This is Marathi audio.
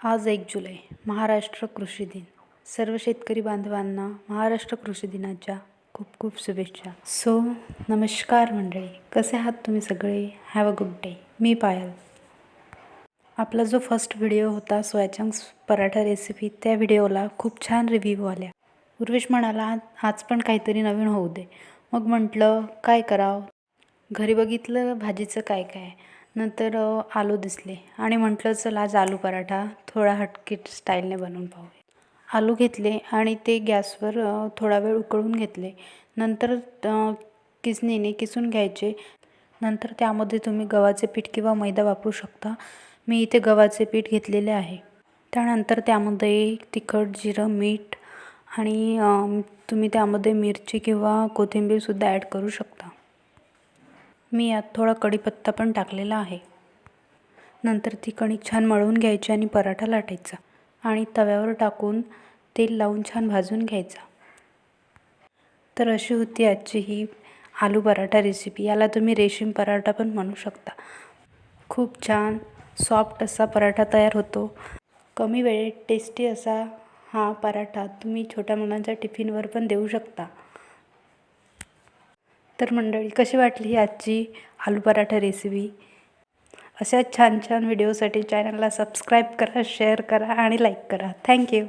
आज 1 जुलै महाराष्ट्र कृषी दिन. सर्व शेतकरी बांधवांना महाराष्ट्र कृषी दिनाच्या खूप खूप शुभेच्छा. नमस्कार मंडळी, कसे आहात तुम्ही सगळे? Have a good day. मी पायल. आपला जो फर्स्ट व्हिडिओ होता सोयाचंक्स पराठा रेसिपी, त्या व्हिडिओला खूप छान रिव्ह्यू आल्या. उर्वेश म्हणाला आज पण काहीतरी नवीन होऊ दे. मग म्हटलं काय करावं. घरी बघितलं भाजीचं काय काय, नंतर आलू दिसले आणि म्हटलं चल आज आलू पराठा थोडा हटके स्टाईलने बनवून पाहूया. आलू घेतले आणि ते गॅसवर थोडा वेळ उकळून घेतले. नंतर किसणीने किसून घ्यायचे. नंतर त्यामध्ये तुम्ही गव्हाचे पीठ किंवा मैदा वापरू शकता. मी इथे गव्हाचे पीठ घेतलेले आहे. त्यानंतर त्यामध्ये तिखट, जिरं, मीठ आणि तुम्ही त्यामध्ये मिरची किंवा कोथिंबीरसुद्धा ॲड करू शकता. मी यात थोडा कढीपत्ता पण टाकलेला आहे. नंतर ती कणिक छान मळून घ्यायची आणि पराठा लाटायचा आणि तव्यावर टाकून तेल लावून छान भाजून घ्यायचा. तर अशी होती आजची ही आलू पराठा रेसिपी. याला तुम्ही रेशीम पराठा पण म्हणू शकता. खूप छान सॉफ्ट असा पराठा तयार होतो. कमी वेळेत टेस्टी असा हा पराठा तुम्ही छोट्या मुलांच्या टिफिनवर पण देऊ शकता. तर मंडळी, कशी वाटली ही आजची आलू पराठा रेसिपी? अशाच छान छान व्हिडिओसाठी चॅनलला सबस्क्राईब करा, शेअर करा आणि लाईक करा. थँक्यू.